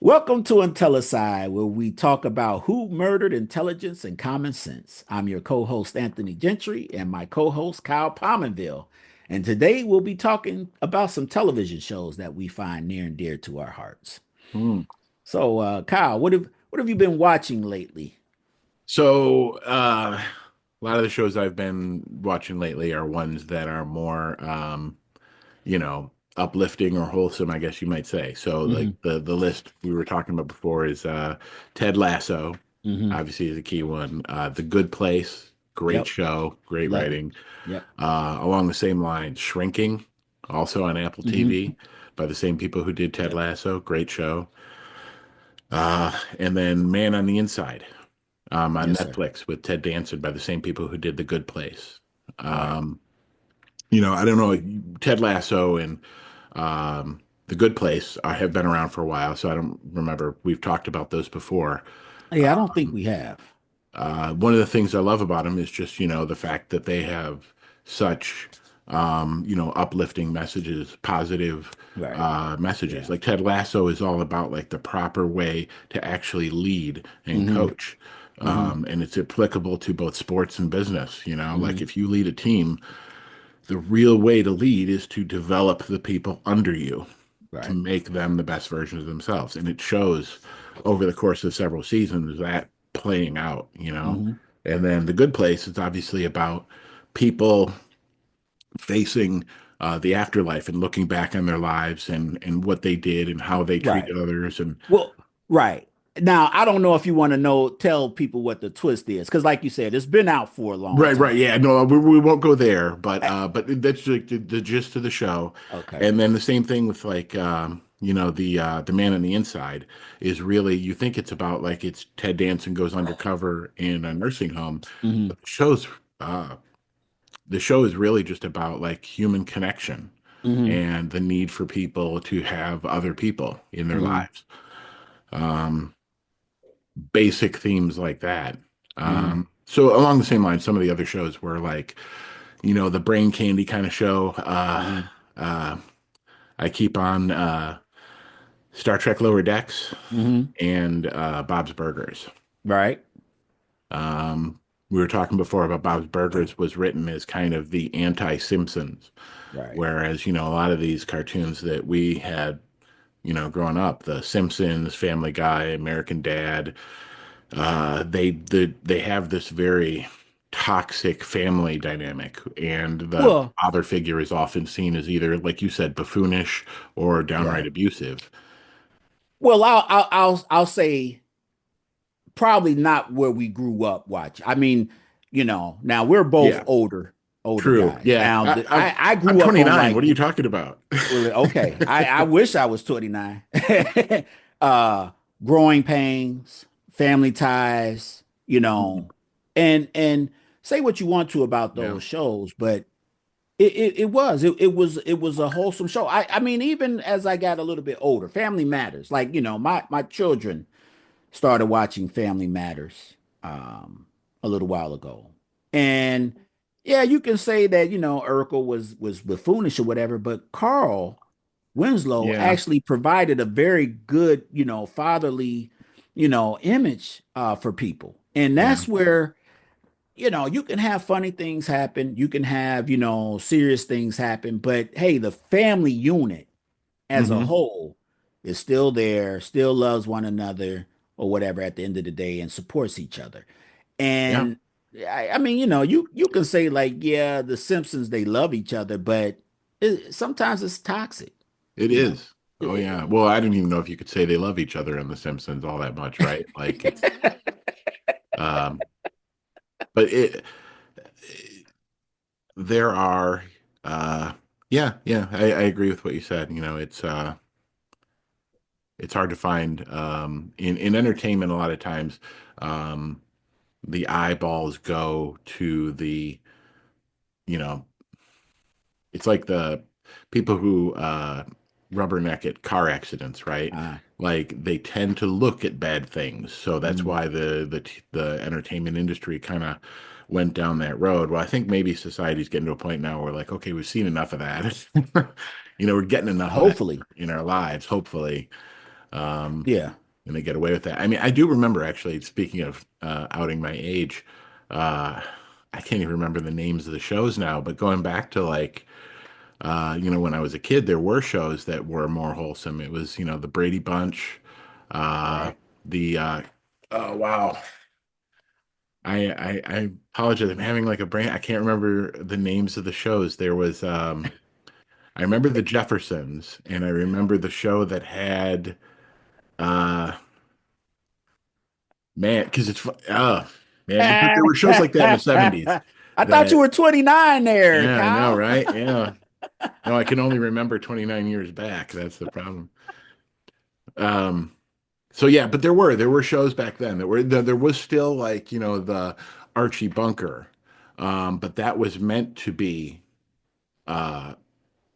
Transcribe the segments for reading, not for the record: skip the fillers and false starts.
Welcome to Intellicide, where we talk about who murdered intelligence and common sense. I'm your co-host Anthony Gentry and my co-host Kyle Palmenville. And today we'll be talking about some television shows that we find near and dear to our hearts. Hmm. So, Kyle, what have you been watching lately? So, a lot of the shows I've been watching lately are ones that are more, uplifting or wholesome, I guess you might say. So, like Hmm. the list we were talking about before is Ted Lasso, Hmm. obviously is a key one. The Good Place, great Yep. show, great Love it. writing. Yep. Along the same line, Shrinking, also on Apple Hmm. TV by the same people who did Ted Yep. Lasso, great show. And then Man on the Inside. On Yes, sir. Netflix with Ted Danson by the same people who did The Good Place. Right. Um, I don't know, Ted Lasso and The Good Place have been around for a while, so I don't remember. We've talked about those before. Hey, I don't think we have. One of the things I love about them is just, the fact that they have such, uplifting messages, positive Right. messages. Yeah. Like Ted Lasso is all about like the proper way to actually lead and Hmm. coach. Hmm. And it's applicable to both sports and business. Like Hmm. if you lead a team, the real way to lead is to develop the people under you to Right. make them the best versions of themselves. And it shows over the course of several seasons that playing out. Hmm. And then The Good Place is obviously about people facing the afterlife and looking back on their lives and what they did and how they Right. treated others. And Well, right. Now, I don't know if you want to tell people what the twist is, because like you said, it's been out for a long right, time. yeah, no, we won't go there, but that's like the gist of the show. Okay. And then the same thing with like the Man on the Inside is really you think it's about like it's Ted Danson goes undercover in a nursing home, Hmm. but uh the show is really just about like human connection Hmm. and the need for people to have other people in their Hmm. lives. Um, Basic themes like that. Hmm. So along the same line, some of the other shows were like, the brain candy kind of show. Hmm. Uh, I keep on Star Trek Lower Decks Hmm. and Bob's Burgers. Right. We were talking before about Bob's Burgers was written as kind of the anti-Simpsons, Right. whereas, a lot of these cartoons that we had, growing up, The Simpsons, Family Guy, American Dad, they have this very toxic family dynamic, and the Well, father figure is often seen as either, like you said, buffoonish or downright right. abusive. Well, I'll say probably not where we grew up watching. I mean, now we're both Yeah, older true. guys. Yeah, Now, I I'm grew up on 29. like, What are you talking about? well, okay. I wish I was 29. uh Growing Pains, Family Ties, and say what you want to about Yeah. those shows, but it was a wholesome show. I mean, even as I got a little bit older, Family Matters. Like, my children started watching Family Matters a little while ago. And yeah, you can say that, Urkel was buffoonish or whatever, but Carl Winslow Yeah. actually provided a very good, fatherly, image for people. And Yeah. that's where, you can have funny things happen, you can have, serious things happen, but hey, the family unit as a Hmm. whole is still there, still loves one another or whatever at the end of the day and supports each other. Yeah. And I mean, you can say like, yeah, the Simpsons they love each other, but sometimes it's toxic, It you know. is. Oh yeah. Well, I don't even know if you could say they love each other in The Simpsons all that much, right? Like it's um but there are yeah, I agree with what you said. It's hard to find in entertainment a lot of times um the eyeballs go to you know, it's like the people who rubberneck at car accidents, right? like they tend to look at bad things. So that's Mm. why the entertainment industry kind of went down that road. Well, I think maybe society's getting to a point now where like, okay, we've seen enough of that. We're getting enough of that Hopefully. in our lives, hopefully. Um, Yeah. and they get away with that. I mean, I do remember actually, speaking of outing my age, uh, I can't even remember the names of the shows now, but going back to like, when I was a kid, there were shows that were more wholesome. It was, the Brady Bunch, uh, Right. the, oh, wow. I apologize. I'm having like a brain. I can't remember the names of the shows. There was, I remember the Jeffersons, and I remember the show that had, uh, man, because man, because there were shows like that in the 70s I thought you that, were 29 there, yeah, I know, Kyle. right? Yeah. No, I can only remember 29 years back. That's the problem. Um, so yeah, but there were shows back then that were there was still like, the Archie Bunker. But that was meant to be uh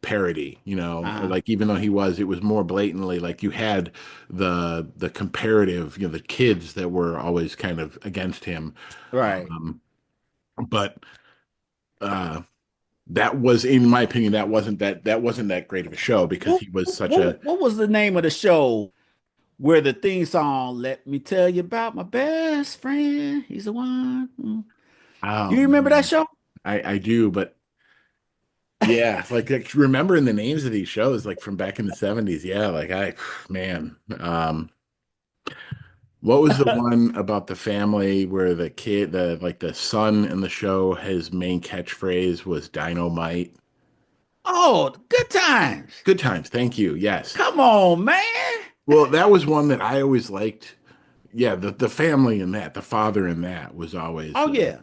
parody, Uh-huh. like even though it was more blatantly like you had the comparative, the kids that were always kind of against him. Right. Um, but uh that was, in my opinion, that wasn't that great of a show because What, he was such a, what was the name of the show where the theme song, Let Me Tell You About My Best Friend? He's the one. Mm. oh You remember that man, show? I do, but yeah, like remembering the names of these shows like from back in the 70s. Yeah, like man. What was the one about the family where the son in the show, his main catchphrase was dynamite? Oh, Good Times. Good times, thank you. Yes. Come on, man. Well, that was one that I always liked. Yeah, the family in that, the father in that was always Oh yeah.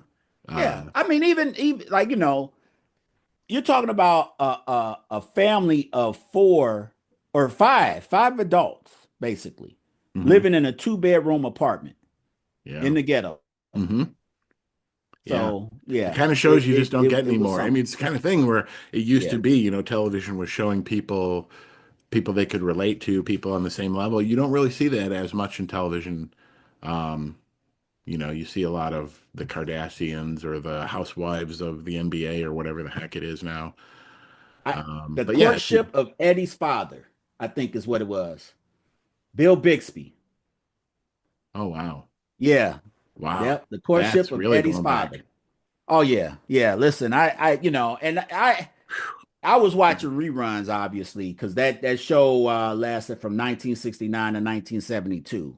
Yeah. uh I mean, even like, you're talking about a family of four or five adults, basically, mhm, living in a two-bedroom apartment in yeah. the ghetto. Hmm. Yeah. So The yeah, kind of shows you just don't get it was anymore. I mean, something. it's the kind of thing where it used Yeah. to be, television was showing people they could relate to, people on the same level. You don't really see that as much in television. Um, you see a lot of the Kardashians or the housewives of the NBA or whatever the heck it is now. The But yeah, courtship of Eddie's father, I think is what it was. Bill Bixby. oh wow. Yeah. Wow. Yep. The courtship That's of really Eddie's going back. father. Oh yeah. Yeah. Listen, and I was watching reruns, obviously, because that show lasted from 1969 to 1972.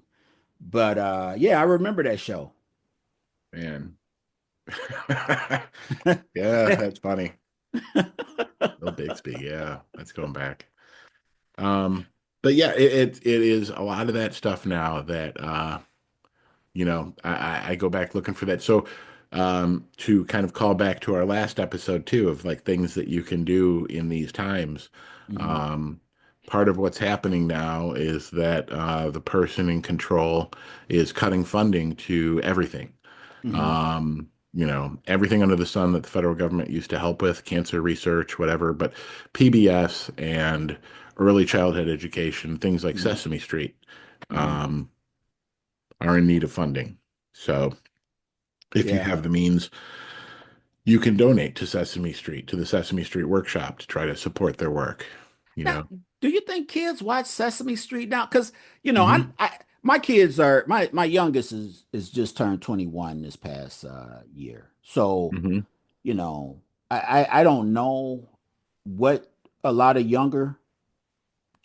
But yeah, I remember that show. Man. Yeah, that's funny. Bill Bixby, yeah, that's going back. Um, but yeah, it is a lot of that stuff now that I go back looking for that. So to kind of call back to our last episode too of like things that you can do in these times. Hmm. Um, part of what's happening now is that the person in control is cutting funding to everything. Hmm. Everything under the sun that the federal government used to help with, cancer research, whatever, but PBS and early childhood education, things like Hmm. Sesame Street, Hmm. um, are in need of funding. So if you Yeah. have the means, you can donate to Sesame Street, to the Sesame Street Workshop to try to support their work, you Now, know? do you think kids watch Sesame Street now? Because Hmm. I my kids are my youngest is just turned 21 this past year. So, Hmm. you know, I don't know what a lot of younger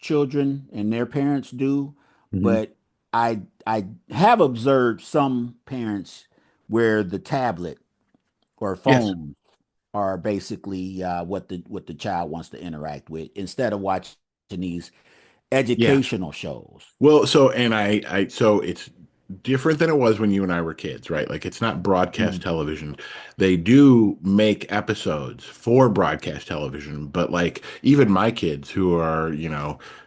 children and their parents do, Hmm. but I have observed some parents where the tablet or Yes. phone are basically what the child wants to interact with instead of watching these Yeah. educational shows. Well, so it's different than it was when you and I were kids, right? Like it's not broadcast Mhm. television. They do make episodes for broadcast television, but like even my kids who are,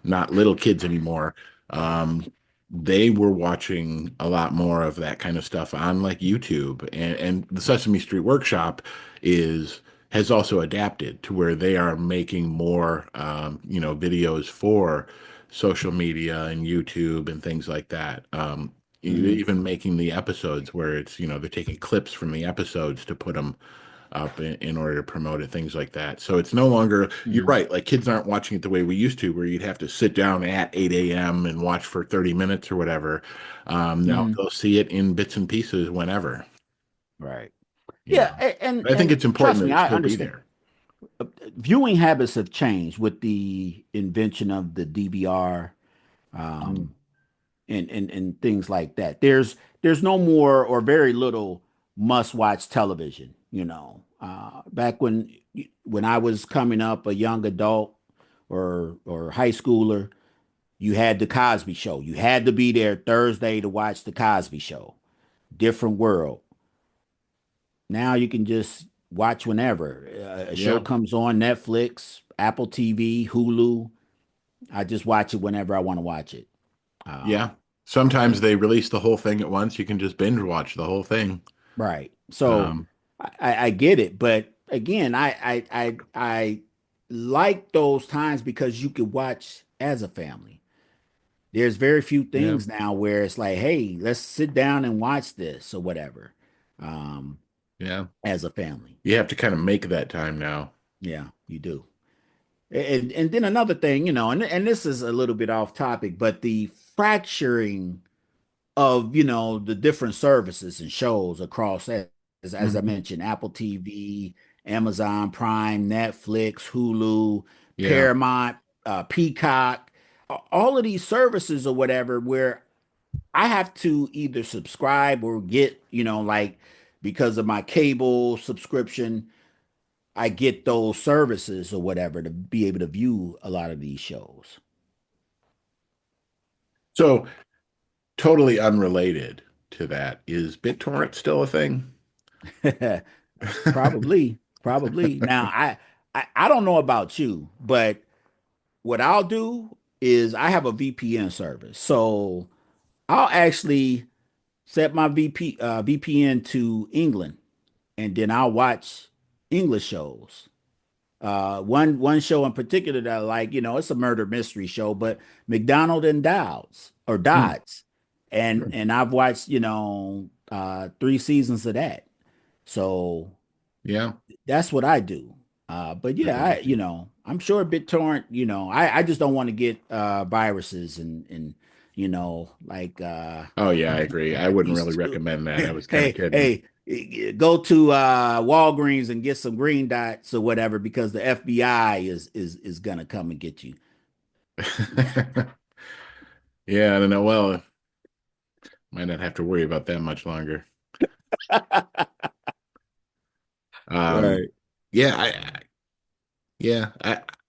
not little kids anymore, um, they were watching a lot more of that kind of stuff on like YouTube and the Sesame Street Workshop is has also adapted to where they are making more videos for social media and YouTube and things like that. Hmm. Even making the episodes where it's, they're taking clips from the episodes to put them up in order to promote it, things like that. So it's no longer, you're Hmm. right, like kids aren't watching it the way we used to, where you'd have to sit down at 8 a.m. and watch for 30 minutes or whatever. Now Hmm. they'll see it in bits and pieces whenever, Right. you Yeah, know. and I think it's important trust that me, it I still be understand. there. Viewing habits have changed with the invention of the DVR, Mm. um, and things like that. There's no more or very little must-watch television. Back when I was coming up, a young adult or high schooler, you had the Cosby Show. You had to be there Thursday to watch the Cosby Show. Different world. Now you can just watch whenever. A show Yeah. comes on Netflix, Apple TV, Hulu. I just watch it whenever I want to watch it. Yeah. Um, Sometimes they release the whole thing at once. You can just binge watch the whole thing. right. So Um, I get it, but again, I like those times because you could watch as a family. There's very few yeah. things now where it's like, hey, let's sit down and watch this or whatever, um, Yeah. as a family. You have to kind of make that time now. Yeah, you do. And then another thing, and this is a little bit off topic, but the fracturing of, the different services and shows across, as I Mhm. mentioned, Apple TV, Amazon Prime, Netflix, Hulu, Yeah. Paramount, Peacock, all of these services or whatever, where I have to either subscribe or get, like because of my cable subscription, I get those services or whatever to be able to view a lot of these shows. So totally unrelated to that, is BitTorrent still a thing? Probably, probably. Now, I don't know about you, but what I'll do is I have a VPN service. So I'll actually set my VPN to England, and then I'll watch English shows. One show in particular that I like, it's a murder mystery show, but McDonald and Dowds or Hmm. Dodds, and Sure. and I've watched 3 seasons of that. So Yeah. that's what I do. But That's yeah, interesting. I'm sure BitTorrent, I just don't want to get viruses and like Oh yeah, I agree. I like wouldn't really used to. recommend that. I was kind of Hey, kidding. hey, go to Walgreens and get some green dots or whatever because the FBI is gonna come and get you. Yeah, I don't know. Well, might not have to worry about that much longer. Um, Right. yeah,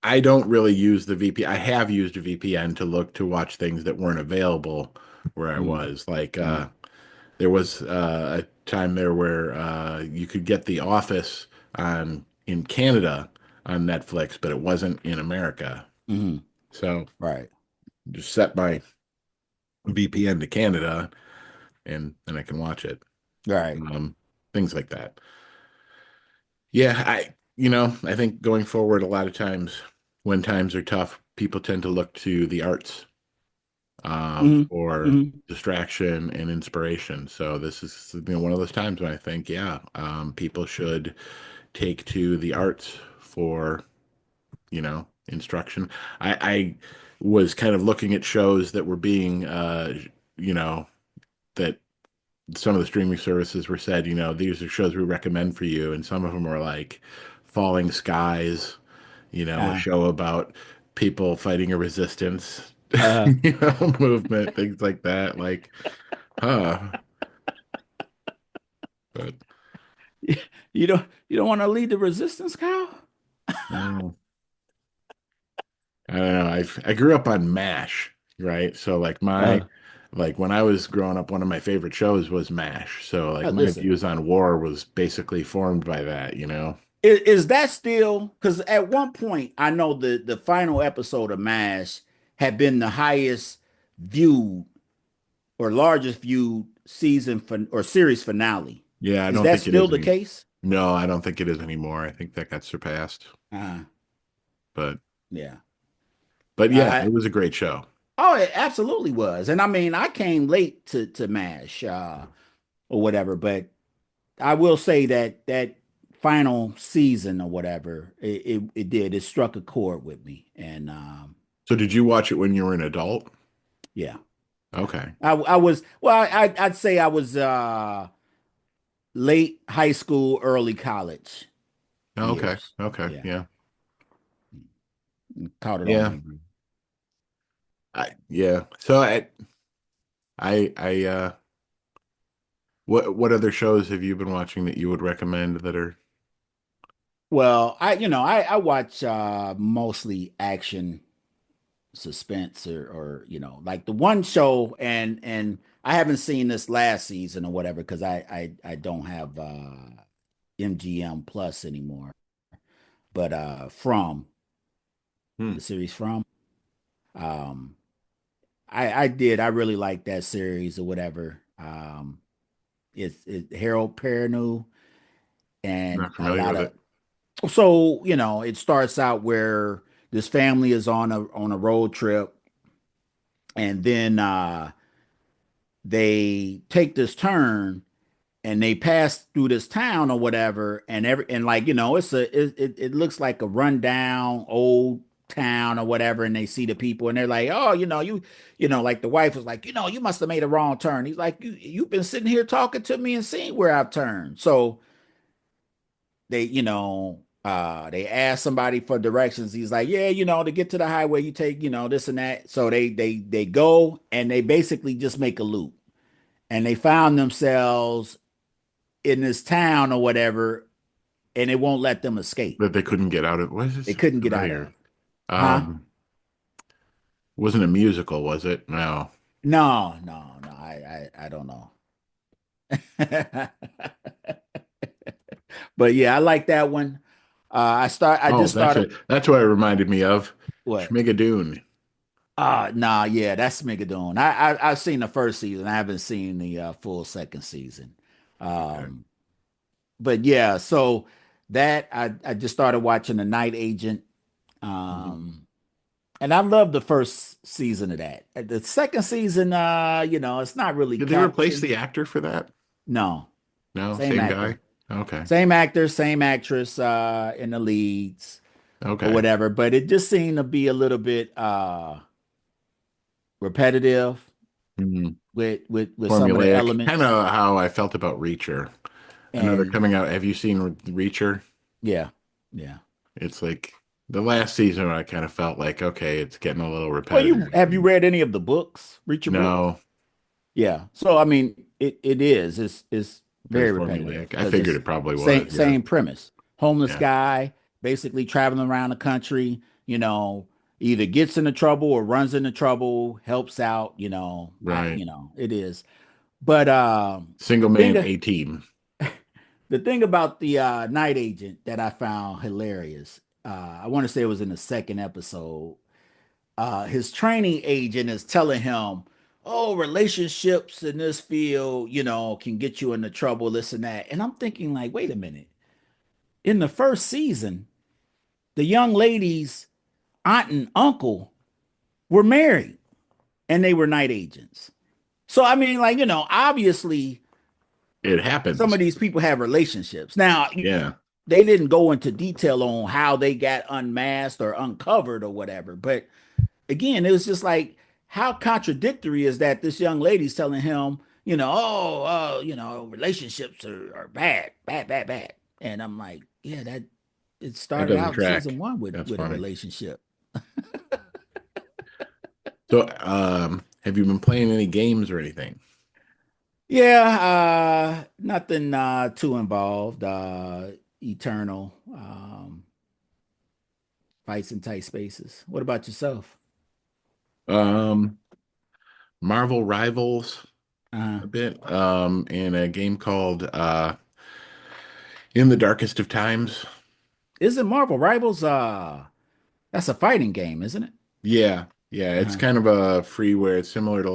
I don't really use the VPN. I have used a VPN to look to watch things that weren't available where I Mm, was. Like mm, there was a time there where you could get The Office on in Canada on Netflix, but it wasn't in America. mm. So Right. just set my VPN to Canada and then I can watch it. Right. Um, Things like that. Yeah, I think going forward, a lot of times when times are tough, people tend to look to the arts Hmm. for Hmm. distraction and inspiration. So this is one of those times when I think, yeah, people should take to the arts for, instruction. I was kind of looking at shows that were being, you know, that some of the streaming services were said, these are shows we recommend for you, and some of them were like Falling Skies, a Uh, show about people fighting a resistance, uh, movement, things like that. Like, huh? But you don't want to lead the resistance, Kyle? no, I don't know. I grew up on MASH, right? So Uh, like when I was growing up, one of my favorite shows was MASH. So like my listen, views on war was basically formed by that. is that still because at one point I know the final episode of MASH had been the highest viewed or largest viewed or series finale. Yeah, I Is don't that think it still is the any. case? No, I don't think it is anymore. I think that got surpassed. Uh, But yeah. but yeah, I it was a great show. Oh, it absolutely was. And I mean, I came late to MASH or whatever, but I will say that that final season or whatever, it did. It struck a chord with me. And So did you watch it when you were an adult? yeah, yeah. Okay. I was well, I'd say I was late high school, early college Okay. years. Okay. Yeah. Yeah. Caught it on Yeah. memory. Yeah. So I what other shows have you been watching that you would recommend that are Well, I watch mostly action, suspense, or like the one show, and I haven't seen this last season or whatever because I don't have MGM Plus anymore. But From hmm, the series From, um I really like that series or whatever. It's Harold Perrineau and not a familiar lot with of it. so it starts out where this family is on a road trip, and then they take this turn and they pass through this town or whatever, and like it looks like a rundown old town or whatever, and they see the people and they're like, oh, like the wife was like, you must have made a wrong turn. He's like, you've been sitting here talking to me and seeing where I've turned. So they ask somebody for directions. He's like, yeah, to get to the highway you take, this and that. So they go and they basically just make a loop, and they found themselves in this town or whatever, and it won't let them escape. That they couldn't get out of. Why is They this couldn't get out familiar? of. Huh? Um, wasn't a musical, was it? No. No, no, no. I don't know. But yeah, I like that one. I Oh, just started that's what it reminded me of. what? Schmigadoon. Nah, yeah, that's Smigadoon. I've seen the first season. I haven't seen the full second season. Okay. Um, but yeah, so that I just started watching The Night Agent. Mhm. Um, And I love the first season of that. The second season, it's not really Did they replace catching. the actor for that? No, No, same same guy. actor, Okay. same actor, same actress in the leads or Okay. whatever. But it just seemed to be a little bit repetitive Hmm. with some of the Formulaic. Kind elements. of how I felt about Reacher. Another And coming out. Have you seen Reacher? yeah, yeah. It's like the last season I kind of felt like, okay, it's getting a little Well, you repetitive. have you read any of the books, Reacher books? No, Yeah. So I mean, it is. It's very very repetitive formulaic. I because figured it's it probably was. Yeah. same premise. Homeless Yeah. guy basically traveling around the country, either gets into trouble or runs into trouble, helps out, Right. it is. But Single man, A team. the thing about the night agent that I found hilarious, I want to say it was in the second episode. His training agent is telling him, "Oh, relationships in this field, can get you into trouble, this and that." And I'm thinking, like, wait a minute. In the first season, the young lady's aunt and uncle were married, and they were night agents. So I mean, like, obviously, It some happens. of these people have relationships. Now, Yeah. they didn't go into detail on how they got unmasked or uncovered or whatever, but again, it was just like, how contradictory is that this young lady's telling him, relationships are bad, bad, bad, bad. And I'm like, yeah, that it That started doesn't out in season track. one with That's a funny. relationship. So, have you been playing any games or anything? Yeah, nothing too involved. Eternal fights in tight spaces. What about yourself? Um, Marvel Rivals Uh, a bit. And a game called In the Darkest of Times. isn't Marvel Rivals that's a fighting game, isn't it? Yeah, yeah, it's Uh-huh. kind of a freeware. It's similar to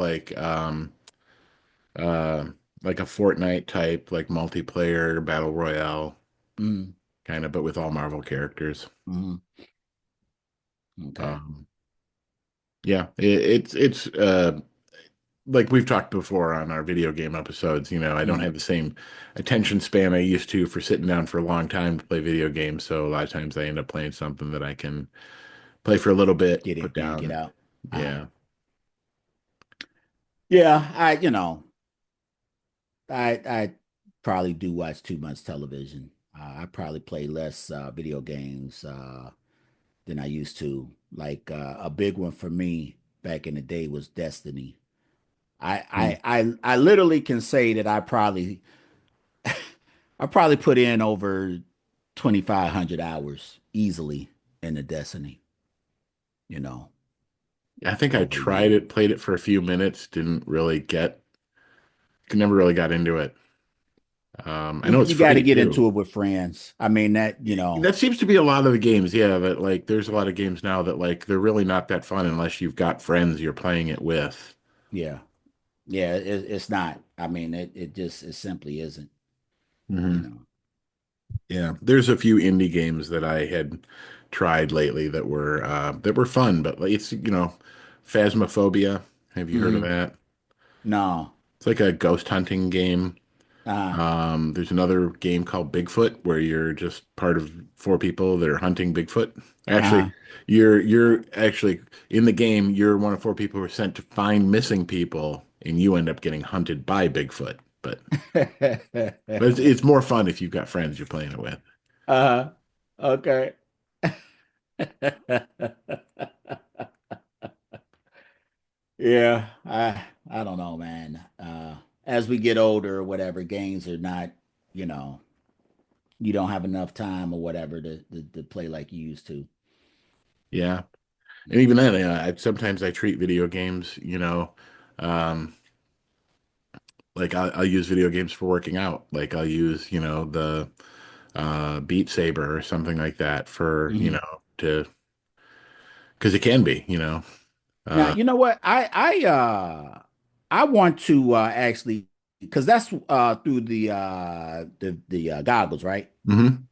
like a Fortnite type, like multiplayer battle royale Mm, kind of, but with all Marvel characters. mm, okay. Um, Yeah, it's like we've talked before on our video game episodes, I don't Mm, have the same attention span I used to for sitting down for a long time to play video games. So a lot of times I end up playing something that I can play for a little bit, get put in, get down. out. Uh, Yeah. yeah, I probably do watch too much television. I probably play less video games than I used to. Like a big one for me back in the day was Destiny. Mm. I literally can say that I probably put in over 2,500 hours easily in the Destiny, you know, I think I over tried it, years. played it for a few minutes, didn't really never really got into it. I know it's You got to free get too. into it with friends. I mean That seems to be a lot of the games. Yeah, that like there's a lot of games now that like they're really not that fun unless you've got friends you're playing it with. yeah. Yeah, it's not. I mean, it simply isn't, you Hmm. know. Yeah, there's a few indie games that I had tried lately that were fun, but like, it's Phasmophobia. Have you heard of Hmm. that? No. It's like a ghost hunting game. Uh, There's another game called Bigfoot where you're just part of four people that are hunting Bigfoot. Actually, uh. you're actually in the game, you're one of four people who are sent to find missing people, and you end up getting hunted by Bigfoot. But it's more fun if you've got friends you're playing it with. Okay. Yeah, I don't know, man. As we get older or whatever, games are not, you know, you don't have enough time or whatever to play like you used to. Yeah. And even then, sometimes I treat video games, um, like I'll use video games for working out. Like I'll use, the Beat Saber or something like that for, Hmm. to because it can be, Now, Uh, you know what? I want to actually because that's through the goggles, right? mhm.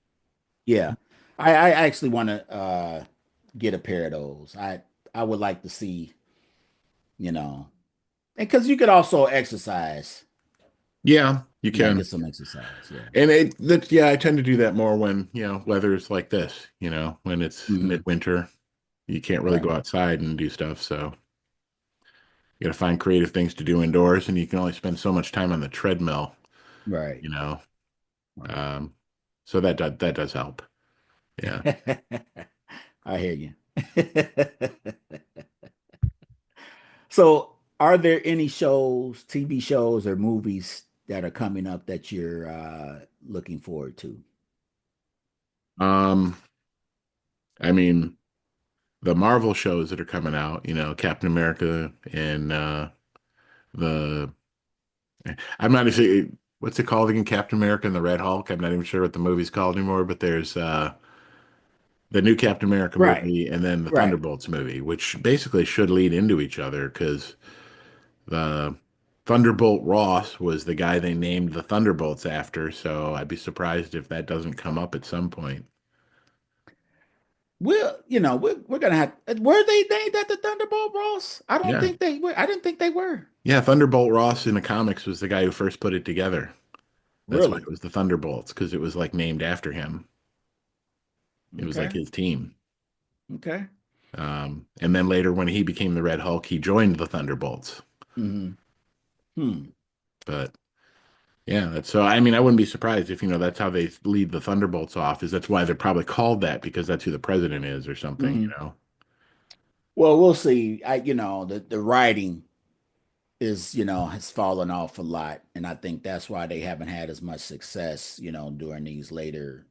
Yeah. I actually want to get a pair of those. I would like to see, you know, and because you could also exercise, Yeah, you get can. some exercise. Yeah. And yeah, I tend to do that more when, weather's like this, when it's Hmm. midwinter, you can't really go Right. outside and do stuff. So you got to find creative things to do indoors, and you can only spend so much time on the treadmill, Right. you know. Right. Um, so that does help. Yeah. I hear you. So, are there any shows, TV shows, or movies that are coming up that you're looking forward to? Um, I mean, the Marvel shows that are coming out, Captain America and the I'm not sure what's it called again, Captain America and the Red Hulk. I'm not even sure what the movie's called anymore, but there's the new Captain America Right. movie and then the Right. Thunderbolts movie, which basically should lead into each other because the Thunderbolt Ross was the guy they named the Thunderbolts after, so I'd be surprised if that doesn't come up at some point. We're gonna have. Were they named after Thunderbolt Ross? I don't Yeah. think they were. I didn't think they were. Yeah, Thunderbolt Ross in the comics was the guy who first put it together. That's why it Really? was the Thunderbolts, because it was like named after him. It was like Okay. his team. Okay. And then later, when he became the Red Hulk, he joined the Thunderbolts. Hmm. Hmm. But yeah, that's so. I mean, I wouldn't be surprised if that's how they lead the Thunderbolts off. Is that's why they're probably called that because that's who the president is or something. Hmm. Well, we'll see. The writing is, has fallen off a lot, and I think that's why they haven't had as much success, during these later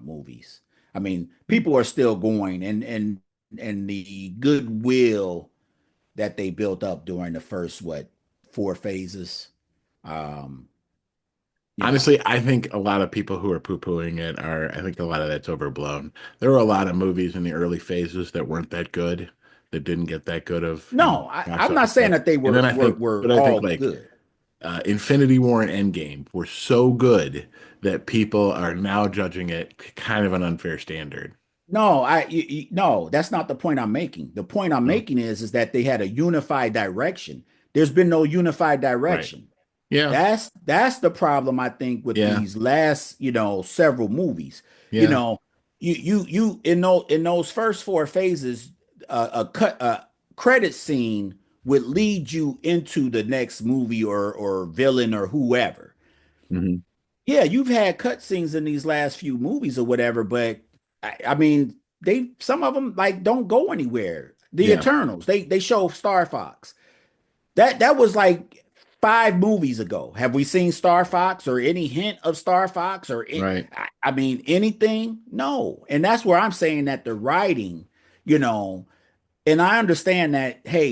movies. I mean, people are still going, and the goodwill that they built up during the first four phases. Um, you know, Honestly, I think a lot of people who are poo-pooing it are. I think a lot of that's overblown. There were a lot of movies in the early phases that weren't that good, that didn't get that good of no, box I'm not office saying hit. that they And then were but I think all like good. Infinity War and Endgame were so good that people are now judging it kind of an unfair standard. No, no, that's not the point I'm making. The point I'm No. making is that they had a unified direction. There's been no unified Right. direction. Yeah. That's the problem I think with Yeah. these last, several movies. You Yeah. know, you in those first four phases, a credit scene would lead you into the next movie or villain or whoever. Hmm. Yeah, you've had cutscenes in these last few movies or whatever, but I mean, they some of them like don't go anywhere. The Yeah. Eternals, they show Star Fox. That was like 5 movies ago. Have we seen Star Fox or any hint of Star Fox or Right. I mean anything? No. And that's where I'm saying that the writing, you know, and I understand that, hey,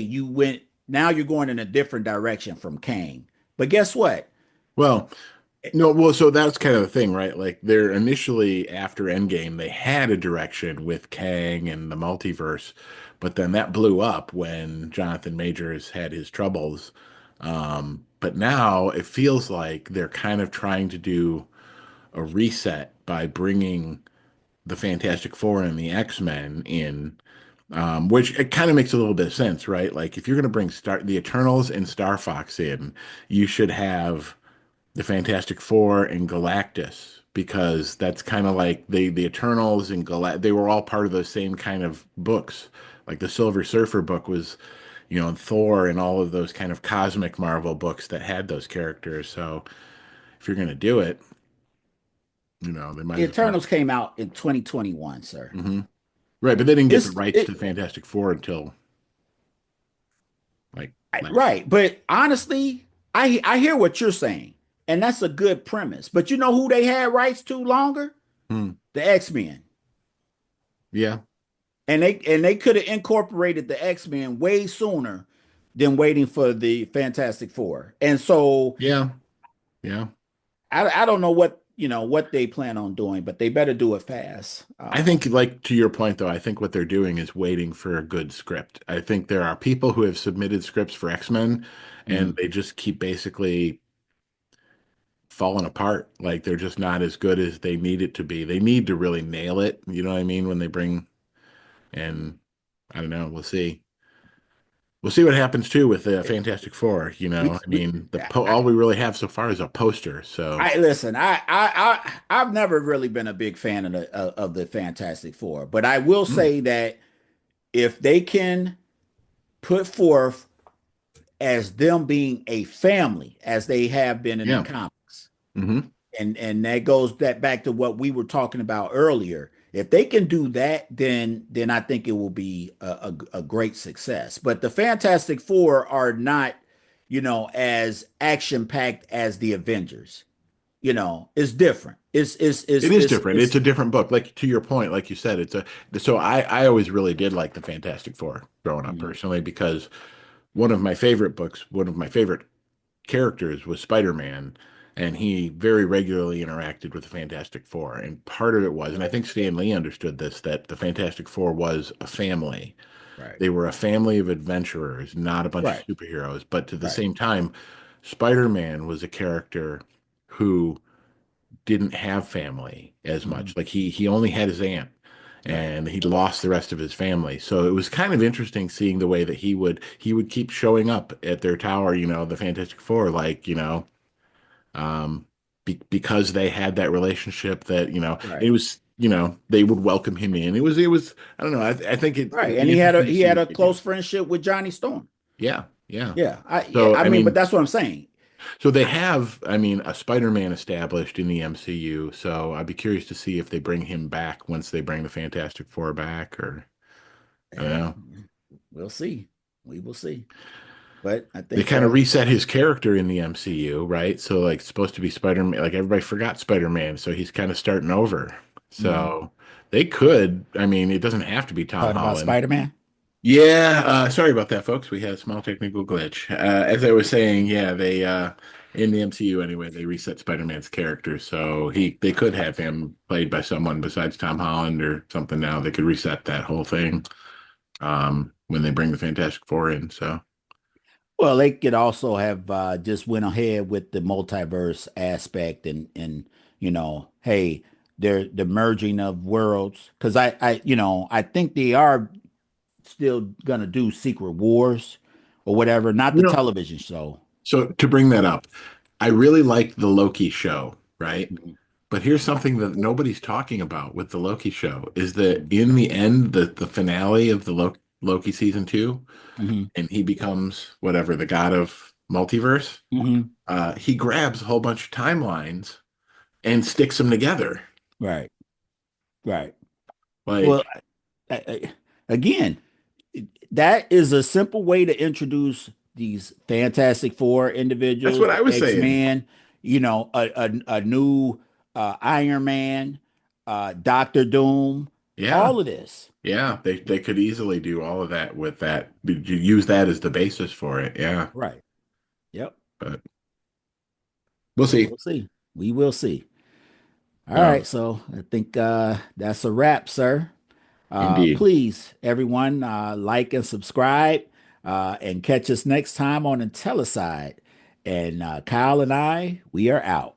now you're going in a different direction from Kang. But guess what? Well, no, well, so that's kind of the thing, right? Like they're initially after Endgame, they had a direction with Kang and the multiverse, but then that blew up when Jonathan Majors had his troubles. But now it feels like they're kind of trying to do a reset by bringing the Fantastic Four and the X-Men in, which it kind of makes a little bit of sense, right? Like if you're going to bring the Eternals and Star Fox in, you should have the Fantastic Four and Galactus because that's kind of like the Eternals and they were all part of those same kind of books. Like the Silver Surfer book was, and Thor and all of those kind of cosmic Marvel books that had those characters. So if you're going to do it, they might The as well. Eternals came out in 2021, sir. Hmm. Right, but they didn't get the It's rights to it Fantastic Four until like last year. right, but honestly, I hear what you're saying, and that's a good premise. But you know who they had rights to longer? Hmm. The X-Men. Yeah, And they could have incorporated the X-Men way sooner than waiting for the Fantastic Four. And so yeah, yeah. I don't know what they plan on doing, but they better do it fast. I think, like to your point, though, I think what they're doing is waiting for a good script. I think there are people who have submitted scripts for X-Men, and Mhm. they just keep basically falling apart. Like they're just not as good as they need it to be. They need to really nail it. You know what I mean? When they bring, and I don't know. We'll see. We'll see what happens too with the Fantastic Four. We, I we, mean, all we really have so far is a poster. So, I listen. I've never really been a big fan of the Fantastic Four, but I will hmm, say that if they can put forth as them being a family as they have been in the yeah. comics, Hmm. and that goes that back to what we were talking about earlier. If they can do that, then I think it will be a great success. But the Fantastic Four are not, as action packed as the Avengers. It's different. It is different. It's a different book. Like to your point, like you said, so I always really did like the Fantastic Four growing up Mhm. personally because one of my favorite books, one of my favorite characters was Spider-Man, and he very regularly interacted with the Fantastic Four. And part of it was, and I think Stan Lee understood this, that the Fantastic Four was a family. Right, They were a family of adventurers, not a bunch right, of superheroes. But to the right. same time, Spider-Man was a character who didn't have family as Mhm. much. Like he only had his aunt Right. and he lost the rest of his family. So it was kind of interesting seeing the way that he would keep showing up at their tower, the Fantastic Four, like, because they had that relationship that, it Right. was, they would welcome him in. It was, I don't know. I think it'll Right. And be he had a interesting to he see had what a they do. close friendship with Johnny Storm. Yeah. Yeah. Yeah. Yeah, So, I I mean, but mean, that's what I'm saying. So they have, I mean, a Spider-Man established in the MCU. So I'd be curious to see if they bring him back once they bring the Fantastic Four back, or I don't Yeah, know. we'll see. We will see. But I They think kind of reset his character in the MCU, right? So like it's supposed to be Spider-Man, like everybody forgot Spider-Man, so he's kind of starting over. mhm. So they could, I mean, it doesn't have to be Tom Talking about Holland. Spider-Man. Yeah, sorry about that, folks. We had a small technical glitch. As I was saying, yeah, they in the MCU anyway, they reset Spider-Man's character, so they could have him played by someone besides Tom Holland or something now. They could reset that whole thing when they bring the Fantastic Four in. So Well, they could also have just went ahead with the multiverse aspect and hey, the merging of worlds. Because I think they are still gonna do Secret Wars or whatever, not You the know, television show. so to bring that up, I really liked the Loki show, right? Mhm. But here's something that nobody's talking about with the Loki show is that Mhm. in the end, the finale of the Loki season two, Mhm. and he becomes whatever, the god of multiverse, Mhm. he grabs a whole bunch of timelines and sticks them together. Right. Right. Well, Like, again, that is a simple way to introduce these Fantastic Four that's individuals, what the I was saying. X-Men, a new Iron Man, Doctor Doom, Yeah. all of this. Yeah. They could easily do all of that with that. You use that as the basis for it. Yeah. Right. Yep. But we'll So see. we'll see. We will see. All So, right. So I think that's a wrap, sir. indeed. Please, everyone, like and subscribe and catch us next time on Intellicide. And Kyle and I, we are out.